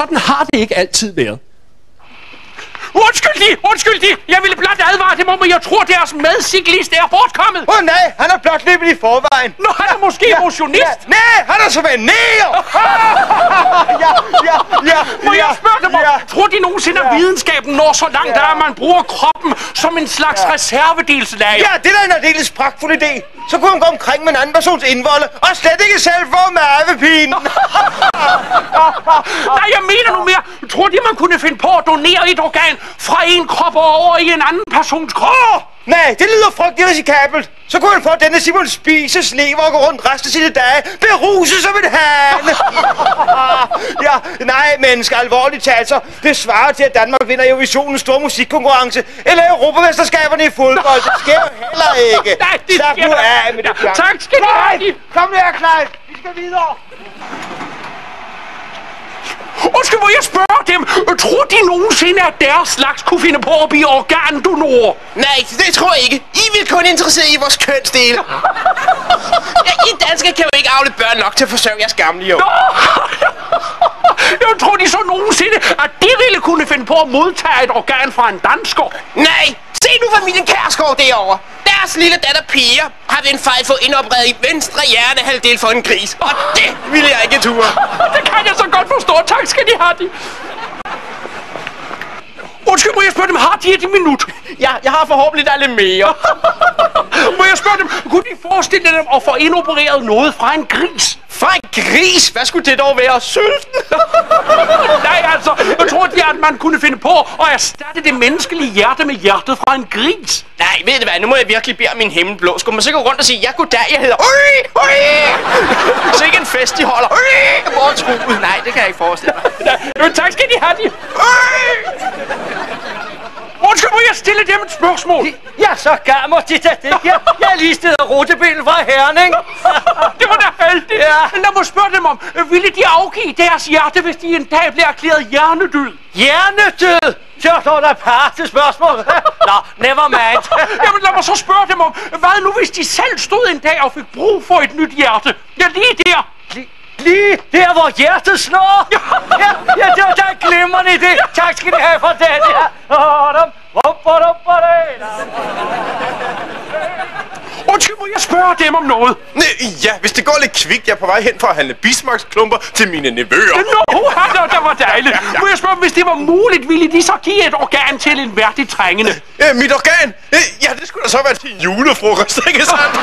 Sådan har det ikke altid været. Undskyld de! Jeg ville blot advare dem om, at jeg tror, deres medcyklist er bortkommet. Nej, han er blot løbet i forvejen. Nå, han er måske motionist. Nej, han er så ved nære. Må jeg spørge dem om, tror de nogensinde, at videnskaben når så langt, at man bruger kroppen som en slags reservedelslager? Ja, det er da en aldeles pragtfuld idé. Så kunne han gå omkring med en anden persons indvolde, og slet ikke selv få mavepine. Nej, jeg mener nu mere. Tror de, man kunne finde på at donere et organ fra en krop og over i en anden persons krop? Nej, det lyder frygtelig risikabelt. Så kunne han få denne Simon Spises lever og gå rundt resten af sine dage, beruset som en hane. Nej, mennesker, alvorligt talt så. Det svarer til, at Danmark vinder Eurovisionens store musikkonkurrence, eller Europamesterskaberne i fodbold. Det sker jo heller ikke. Nej, det Slap sker nu af med det. Tak skal du have. Kom her, Klein. Vi skal videre. Undskyld, må jeg spørge dem? Tror de nogensinde, at deres slags kunne finde på at blive organdonorer? Nej, det tror jeg ikke. I vil kun interessere i vores kønsdele. I danskere kan jo ikke avle børn nok til at forsørge jeres gamle jo. Jeg tror de så nogensinde, at de ville kunne finde på at modtage et organ fra en dansker? Nej, se nu familien Kærsgaard derovre. Deres lille datter Pia har ved en fejl fået indopereret i venstre hjernehalvdel for en gris. Og det ville jeg ikke ture. Det kan jeg så godt forstå. Tak skal de have, de. Undskyld, må jeg spørge dem, har de et minut? Ja, jeg har forhåbentlig lidt mere. Må jeg spørge dem, kunne de forestille dem at få indopereret noget fra en gris? Fra en gris? Hvad skulle det dog være? Sølten? Nej, altså, jeg tror de, at man kunne finde på at erstatte det menneskelige hjerte med hjertet fra en gris. Nej, ved du hvad, nu må jeg virkelig bede om min himmelblå. Skulle man så gå rundt og sige, ja goddag, jeg hedder så ikke en fest, de holder. Morgenskruet. Nej, det kan jeg ikke forestille mig. Nej, tak skal de have, de. Undskyld, må jeg stille dem et spørgsmål? Ja, så gammer de da det. Jeg er lige stedet rutebilen fra Herning. Det var da heldigt. Ja. Lad mig spørge dem om, ville de afgive deres hjerte, hvis de en dag blev erklæret hjernedød? Hjernedød? Så står der par til spørgsmål. Nå, never mind. Jamen lad mig så spørge dem om, hvad nu hvis de selv stod en dag og fik brug for et nyt hjerte? Ja, lige der. Lige der, hvor hjertet slår? Ja, det var da en glimrende idé. Tak skal I have for den her. Undskyld, må jeg spørge dem om noget? Ja, hvis det går lidt kvikt, jeg er på vej hen for at handle bismarcksklumper til mine nevøer. Det var dejligt. Må jeg spørge dem, hvis det var muligt, ville de så give et organ til en værdig trængende? Mit organ? Ja, det skulle da så være til julefrokost, ikke sandt?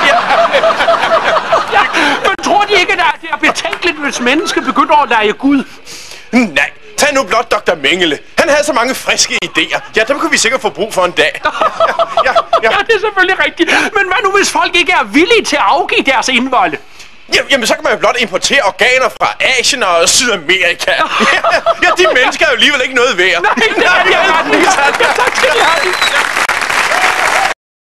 Men tror de ikke, at det er betænkeligt, hvis mennesker begynder at lege Gud? Nej. Tag nu blot Dr. Mengele. Han havde så mange friske idéer. Ja, dem kunne vi sikkert få brug for en dag. Ja, det er selvfølgelig rigtigt. Men hvad nu, hvis folk ikke er villige til at afgive deres indvolde? Jamen, så kan man jo blot importere organer fra Asien og Sydamerika. Ja, de mennesker er jo alligevel ikke noget værd. Nej, det er de ret. Tak skal I have.